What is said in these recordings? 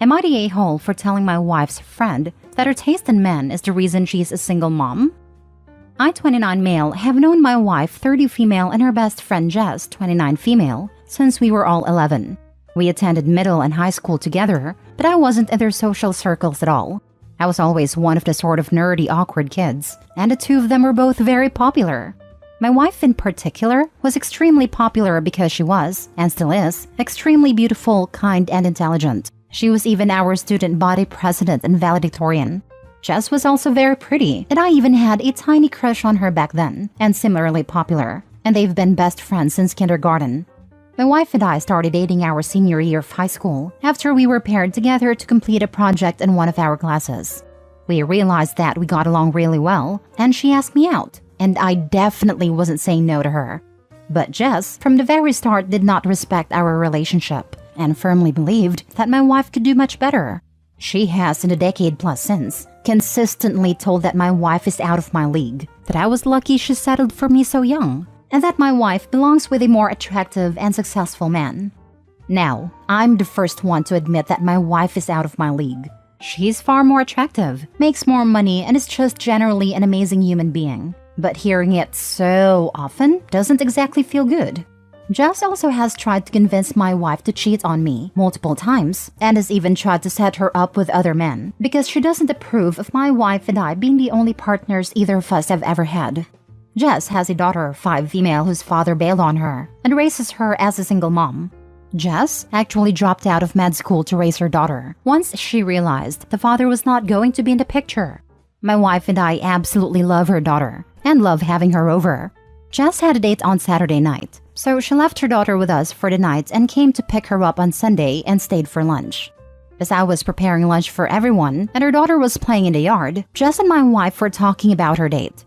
Am I the a-hole for telling my wife's friend that her taste in men is the reason she's a single mom? I, 29 male, have known my wife, 30 female, and her best friend Jess, 29 female, since we were all 11. We attended middle and high school together, but I wasn't in their social circles at all. I was always one of the sort of nerdy, awkward kids, and the two of them were both very popular. My wife in particular was extremely popular because she was, and still is, extremely beautiful, kind, and intelligent. She was even our student body president and valedictorian. Jess was also very pretty, and I even had a tiny crush on her back then, and similarly popular, and they've been best friends since kindergarten. My wife and I started dating our senior year of high school after we were paired together to complete a project in one of our classes. We realized that we got along really well, and she asked me out, and I definitely wasn't saying no to her. But Jess, from the very start, did not respect our relationship and firmly believed that my wife could do much better. She has, in a decade plus since, consistently told that my wife is out of my league, that I was lucky she settled for me so young, and that my wife belongs with a more attractive and successful man. Now, I'm the first one to admit that my wife is out of my league. She's far more attractive, makes more money, and is just generally an amazing human being. But hearing it so often doesn't exactly feel good. Jess also has tried to convince my wife to cheat on me multiple times, and has even tried to set her up with other men, because she doesn't approve of my wife and I being the only partners either of us have ever had. Jess has a daughter, 5 female, whose father bailed on her and raises her as a single mom. Jess actually dropped out of med school to raise her daughter once she realized the father was not going to be in the picture. My wife and I absolutely love her daughter and love having her over. Jess had a date on Saturday night, so she left her daughter with us for the night and came to pick her up on Sunday and stayed for lunch. As I was preparing lunch for everyone and her daughter was playing in the yard, Jess and my wife were talking about her date.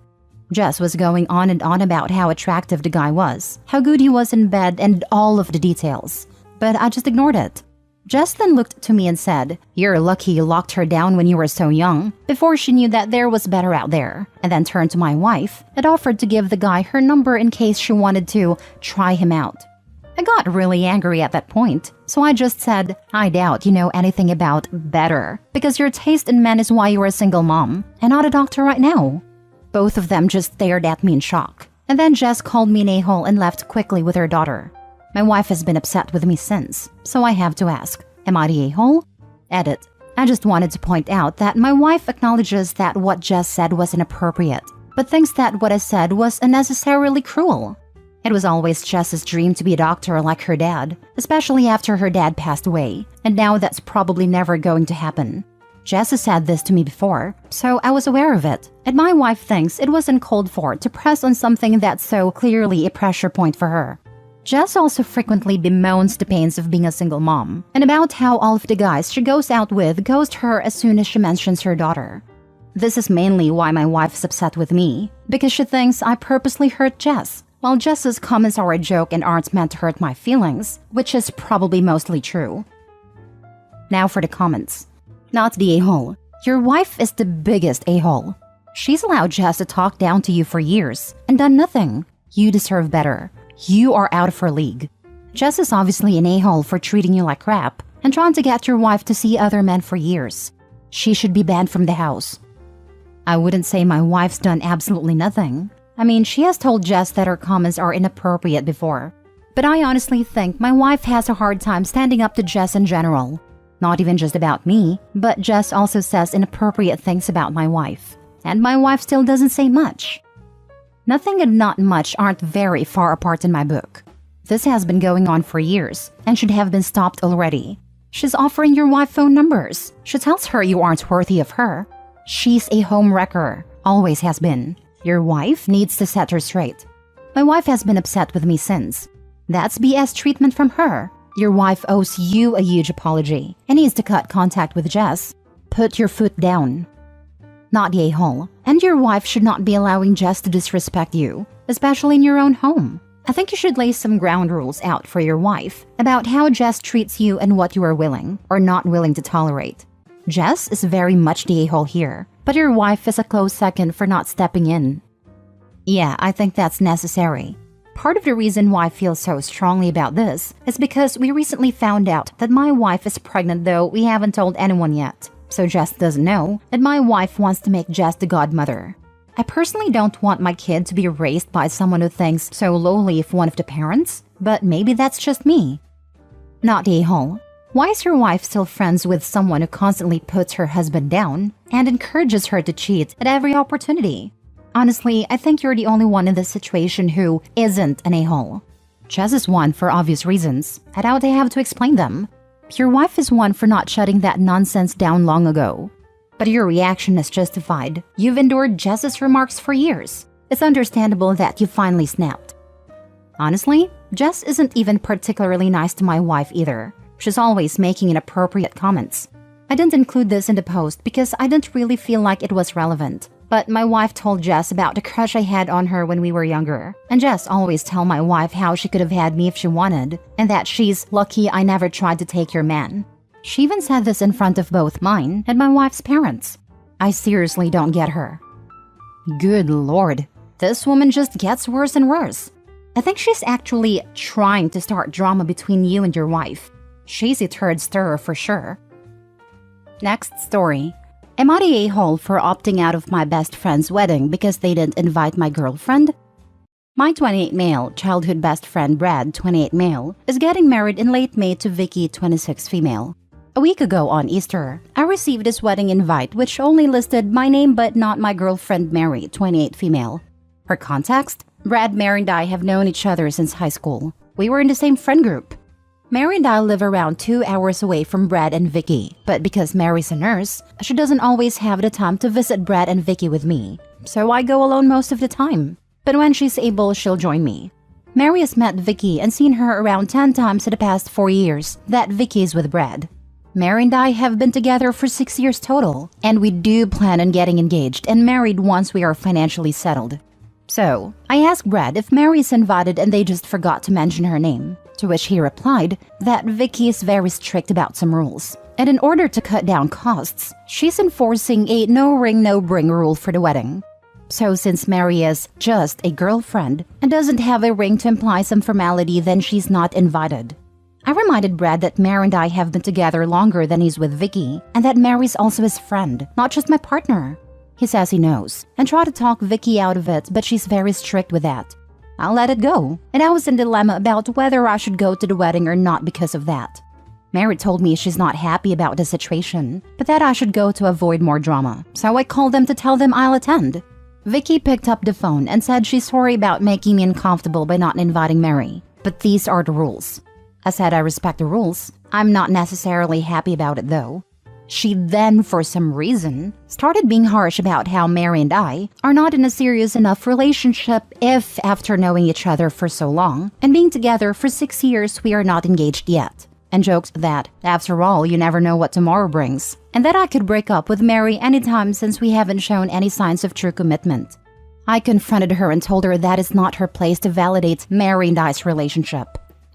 Jess was going on and on about how attractive the guy was, how good he was in bed, and all of the details. But I just ignored it. Jess then looked to me and said, "You're lucky you locked her down when you were so young," before she knew that there was better out there, and then turned to my wife and offered to give the guy her number in case she wanted to try him out. I got really angry at that point, so I just said, "I doubt you know anything about better, because your taste in men is why you are a single mom, and not a doctor right now." Both of them just stared at me in shock, and then Jess called me an a-hole and left quickly with her daughter. My wife has been upset with me since, so I have to ask, am I the a-hole? Edit. I just wanted to point out that my wife acknowledges that what Jess said was inappropriate, but thinks that what I said was unnecessarily cruel. It was always Jess's dream to be a doctor like her dad, especially after her dad passed away, and now that's probably never going to happen. Jess has said this to me before, so I was aware of it, and my wife thinks it was uncalled for to press on something that's so clearly a pressure point for her. Jess also frequently bemoans the pains of being a single mom, and about how all of the guys she goes out with ghost her as soon as she mentions her daughter. This is mainly why my wife is upset with me, because she thinks I purposely hurt Jess, while Jess's comments are a joke and aren't meant to hurt my feelings, which is probably mostly true. Now for the comments. Not the a-hole. Your wife is the biggest a-hole. She's allowed Jess to talk down to you for years and done nothing. You deserve better. You are out of her league. Jess is obviously an a-hole for treating you like crap and trying to get your wife to see other men for years. She should be banned from the house. I wouldn't say my wife's done absolutely nothing. I mean, she has told Jess that her comments are inappropriate before. But I honestly think my wife has a hard time standing up to Jess in general. Not even just about me, but Jess also says inappropriate things about my wife. And my wife still doesn't say much. Nothing and not much aren't very far apart in my book. This has been going on for years and should have been stopped already. She's offering your wife phone numbers. She tells her you aren't worthy of her. She's a home wrecker, always has been. Your wife needs to set her straight. My wife has been upset with me since. That's BS treatment from her. Your wife owes you a huge apology and needs to cut contact with Jess. Put your foot down. Not the a-hole, and your wife should not be allowing Jess to disrespect you, especially in your own home. I think you should lay some ground rules out for your wife about how Jess treats you and what you are willing or not willing to tolerate. Jess is very much the a-hole here, but your wife is a close second for not stepping in. Yeah, I think that's necessary. Part of the reason why I feel so strongly about this is because we recently found out that my wife is pregnant, though we haven't told anyone yet. So Jess doesn't know that my wife wants to make Jess the godmother. I personally don't want my kid to be raised by someone who thinks so lowly of one of the parents, but maybe that's just me. Not the a-hole. Why is your wife still friends with someone who constantly puts her husband down and encourages her to cheat at every opportunity? Honestly, I think you're the only one in this situation who isn't an a-hole. Jess is one for obvious reasons. I doubt I have to explain them. Your wife is one for not shutting that nonsense down long ago. But your reaction is justified. You've endured Jess's remarks for years. It's understandable that you finally snapped. Honestly, Jess isn't even particularly nice to my wife either. She's always making inappropriate comments. I didn't include this in the post because I didn't really feel like it was relevant. But my wife told Jess about the crush I had on her when we were younger. And Jess always tell my wife how she could have had me if she wanted, and that she's lucky I never tried to take your man. She even said this in front of both mine and my wife's parents. I seriously don't get her. Good lord, this woman just gets worse and worse. I think she's actually trying to start drama between you and your wife. She's a third stirrer for sure. Next story. Am I the a-hole for opting out of my best friend's wedding because they didn't invite my girlfriend? My 28 male childhood best friend Brad, 28 male, is getting married in late May to Vicky, 26 female. A week ago on Easter, I received his wedding invite which only listed my name but not my girlfriend Mary, 28 female. For context, Brad, Mary and I have known each other since high school. We were in the same friend group. Mary and I live around 2 hours away from Brad and Vicky, but because Mary's a nurse, she doesn't always have the time to visit Brad and Vicky with me, so I go alone most of the time. But when she's able, she'll join me. Mary has met Vicky and seen her around 10 times in the past 4 years that Vicky's with Brad. Mary and I have been together for 6 years total, and we do plan on getting engaged and married once we are financially settled. So, I asked Brad if Mary is invited and they just forgot to mention her name, to which he replied that Vicky is very strict about some rules. And in order to cut down costs, she's enforcing a no ring, no bring rule for the wedding. So since Mary is just a girlfriend and doesn't have a ring to imply some formality, then she's not invited. I reminded Brad that Mary and I have been together longer than he's with Vicky, and that Mary's also his friend, not just my partner. He says he knows, and tried to talk Vicky out of it, but she's very strict with that. I'll let it go, and I was in a dilemma about whether I should go to the wedding or not because of that. Mary told me she's not happy about the situation, but that I should go to avoid more drama, so I called them to tell them I'll attend. Vicky picked up the phone and said she's sorry about making me uncomfortable by not inviting Mary, but these are the rules. I said I respect the rules. I'm not necessarily happy about it though. She then, for some reason, started being harsh about how Mary and I are not in a serious enough relationship if, after knowing each other for so long and being together for 6 years, we are not engaged yet, and joked that, after all, you never know what tomorrow brings, and that I could break up with Mary anytime since we haven't shown any signs of true commitment. I confronted her and told her that it's not her place to validate Mary and I's relationship,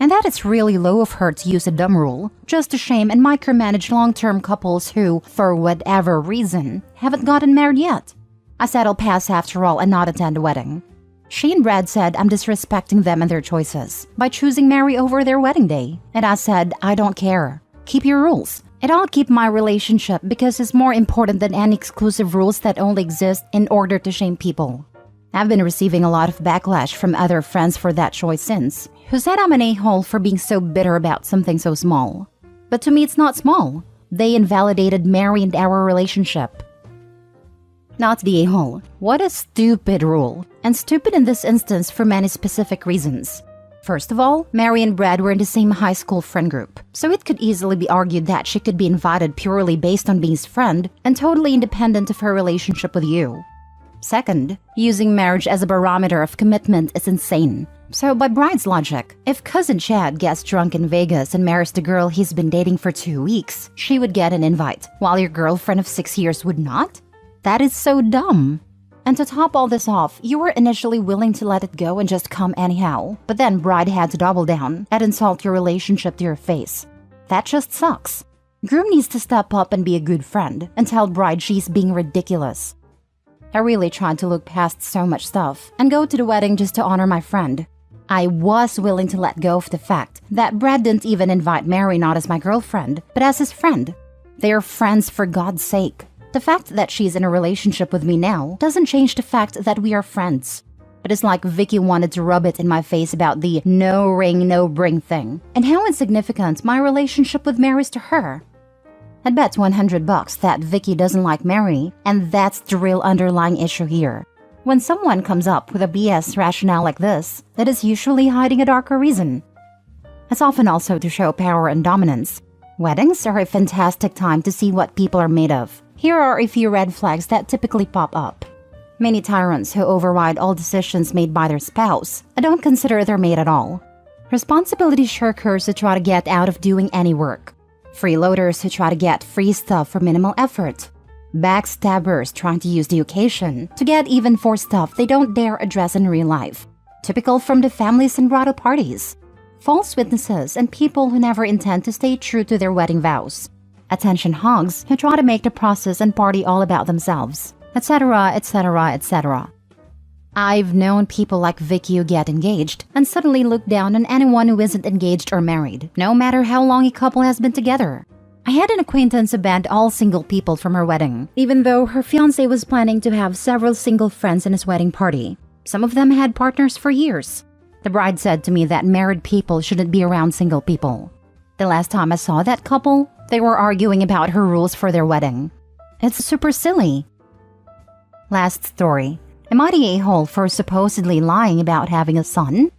and that it's really low of her to use a dumb rule just to shame and micromanage long-term couples who, for whatever reason, haven't gotten married yet. I said I'll pass after all and not attend the wedding. She and Brad said I'm disrespecting them and their choices by choosing Mary over their wedding day, and I said I don't care. Keep your rules, and I'll keep my relationship because it's more important than any exclusive rules that only exist in order to shame people. I've been receiving a lot of backlash from other friends for that choice since, who said I'm an a-hole for being so bitter about something so small. But to me it's not small. They invalidated Mary and our relationship. Not the a-hole. What a stupid rule. And stupid in this instance for many specific reasons. First of all, Mary and Brad were in the same high school friend group, so it could easily be argued that she could be invited purely based on being his friend and totally independent of her relationship with you. Second, using marriage as a barometer of commitment is insane. So by Bride's logic, if cousin Chad gets drunk in Vegas and marries the girl he's been dating for 2 weeks, she would get an invite, while your girlfriend of 6 years would not? That is so dumb. And to top all this off, you were initially willing to let it go and just come anyhow, but then Bride had to double down and insult your relationship to your face. That just sucks. Groom needs to step up and be a good friend and tell Bride she's being ridiculous. I really tried to look past so much stuff and go to the wedding just to honor my friend. I was willing to let go of the fact that Brad didn't even invite Mary not as my girlfriend, but as his friend. They are friends for God's sake. The fact that she's in a relationship with me now doesn't change the fact that we are friends. It is like Vicky wanted to rub it in my face about the no ring, no bring thing, and how insignificant my relationship with Mary is to her. I'd bet $100 that Vicky doesn't like Mary, and that's the real underlying issue here. When someone comes up with a BS rationale like this, it is usually hiding a darker reason. It's often also to show power and dominance. Weddings are a fantastic time to see what people are made of. Here are a few red flags that typically pop up. Many tyrants who override all decisions made by their spouse. I don't consider their mate at all. Responsibility shirkers who try to get out of doing any work. Freeloaders who try to get free stuff for minimal effort. Backstabbers trying to use the occasion to get even for stuff they don't dare address in real life. Typical from the families and grotto parties. False witnesses and people who never intend to stay true to their wedding vows. Attention hogs who try to make the process and party all about themselves, etc., etc., etc. I've known people like Vicky who get engaged and suddenly look down on anyone who isn't engaged or married, no matter how long a couple has been together. I had an acquaintance who banned all single people from her wedding, even though her fiancé was planning to have several single friends in his wedding party. Some of them had partners for years. The bride said to me that married people shouldn't be around single people. The last time I saw that couple, they were arguing about her rules for their wedding. It's super silly. Last story. Am I the a-hole for supposedly lying about having a son?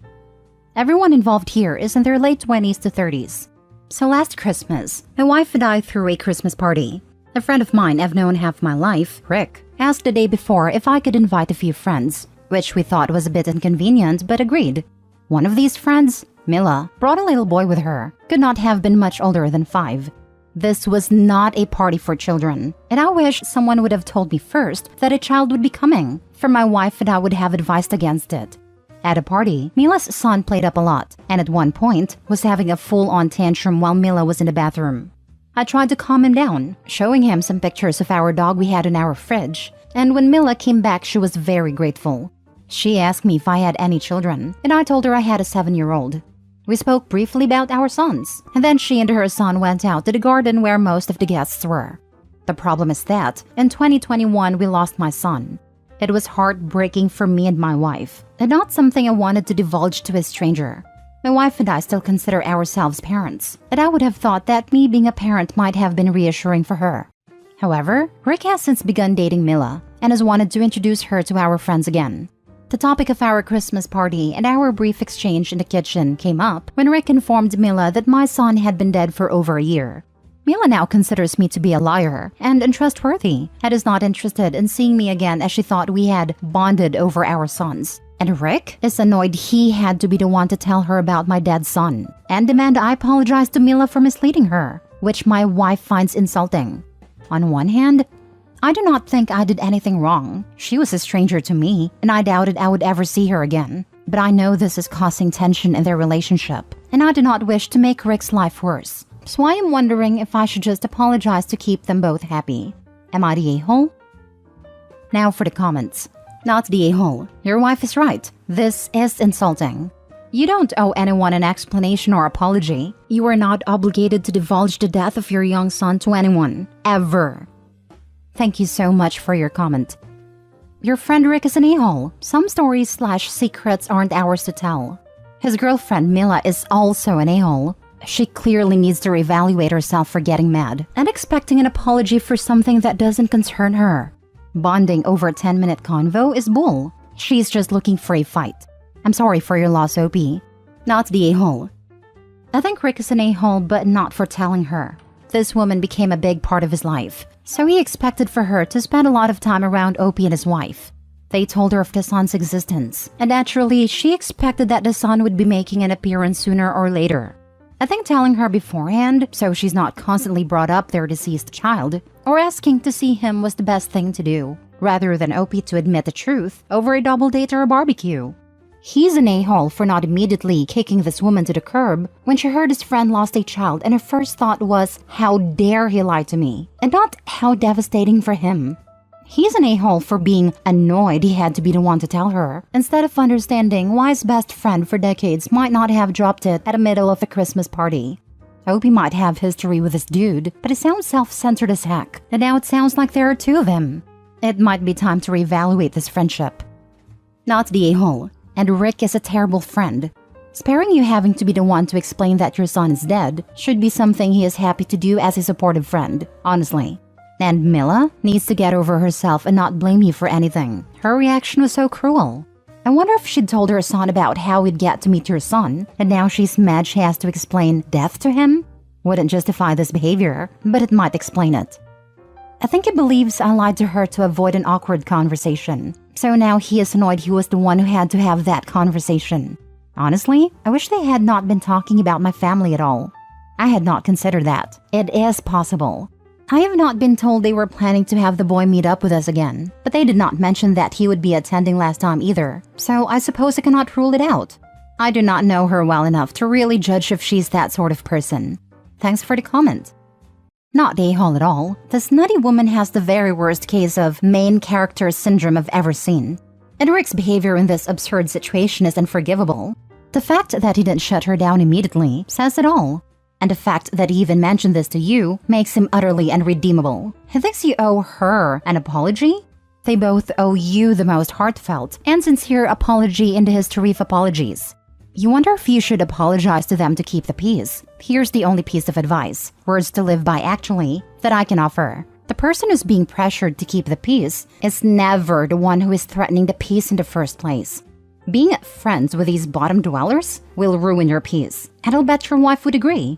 Everyone involved here is in their late 20s to 30s. So last Christmas, my wife and I threw a Christmas party. A friend of mine I've known half my life, Rick, asked the day before if I could invite a few friends, which we thought was a bit inconvenient but agreed. One of these friends, Mila, brought a little boy with her, could not have been much older than 5. This was not a party for children, and I wish someone would have told me first that a child would be coming, for my wife and I would have advised against it. At a party, Mila's son played up a lot, and at one point was having a full-on tantrum while Mila was in the bathroom. I tried to calm him down, showing him some pictures of our dog we had in our fridge, and when Mila came back she was very grateful. She asked me if I had any children, and I told her I had a 7-year-old. We spoke briefly about our sons, and then she and her son went out to the garden where most of the guests were. The problem is that, in 2021 we lost my son. It was heartbreaking for me and my wife, and not something I wanted to divulge to a stranger. My wife and I still consider ourselves parents, and I would have thought that me being a parent might have been reassuring for her. However, Rick has since begun dating Mila, and has wanted to introduce her to our friends again. The topic of our Christmas party and our brief exchange in the kitchen came up when Rick informed Mila that my son had been dead for over a year. Mila now considers me to be a liar and untrustworthy and is not interested in seeing me again as she thought we had bonded over our sons. And Rick is annoyed he had to be the one to tell her about my dead son and demand I apologize to Mila for misleading her, which my wife finds insulting. On one hand, I do not think I did anything wrong. She was a stranger to me, and I doubted I would ever see her again. But I know this is causing tension in their relationship, and I do not wish to make Rick's life worse. So I am wondering if I should just apologize to keep them both happy. Am I the a-hole? Now for the comments. Not the a-hole. Your wife is right. This is insulting. You don't owe anyone an explanation or apology. You are not obligated to divulge the death of your young son to anyone. Ever. Thank you so much for your comment. Your friend Rick is an a-hole. Some stories/secrets aren't ours to tell. His girlfriend Mila is also an a-hole. She clearly needs to reevaluate herself for getting mad and expecting an apology for something that doesn't concern her. Bonding over a 10-minute convo is bull. She's just looking for a fight. I'm sorry for your loss, OP. Not the a-hole. I think Rick is an a-hole, but not for telling her. This woman became a big part of his life, so he expected for her to spend a lot of time around OP and his wife. They told her of the son's existence, and naturally, she expected that the son would be making an appearance sooner or later. I think telling her beforehand, so she's not constantly brought up their deceased child, or asking to see him was the best thing to do, rather than OP to admit the truth over a double date or a barbecue. He's an a-hole for not immediately kicking this woman to the curb when she heard his friend lost a child and her first thought was, how dare he lie to me, and not how devastating for him. He's an a-hole for being annoyed he had to be the one to tell her, instead of understanding why his best friend for decades might not have dropped it at the middle of a Christmas party. I hope he might have history with this dude, but he sounds self-centered as heck, and now it sounds like there are two of him. It might be time to reevaluate this friendship. Not the a-hole, and Rick is a terrible friend. Sparing you having to be the one to explain that your son is dead should be something he is happy to do as a supportive friend, honestly. And Mila needs to get over herself and not blame you for anything. Her reaction was so cruel. I wonder if she'd told her son about how we'd get to meet your son, and now she's mad she has to explain death to him? Wouldn't justify this behavior, but it might explain it. I think he believes I lied to her to avoid an awkward conversation. So now he is annoyed he was the one who had to have that conversation. Honestly, I wish they had not been talking about my family at all. I had not considered that. It is possible. I have not been told they were planning to have the boy meet up with us again, but they did not mention that he would be attending last time either, so I suppose I cannot rule it out. I do not know her well enough to really judge if she's that sort of person. Thanks for the comment. Not a-hole at all, this nutty woman has the very worst case of main character syndrome I've ever seen. And Rick's behavior in this absurd situation is unforgivable. The fact that he didn't shut her down immediately says it all. And the fact that he even mentioned this to you makes him utterly unredeemable. He thinks you owe her an apology? They both owe you the most heartfelt and sincere apology in the history of apologies. You wonder if you should apologize to them to keep the peace. Here's the only piece of advice, words to live by actually, that I can offer. The person who's being pressured to keep the peace is never the one who is threatening the peace in the first place. Being friends with these bottom dwellers will ruin your peace, and I'll bet your wife would agree.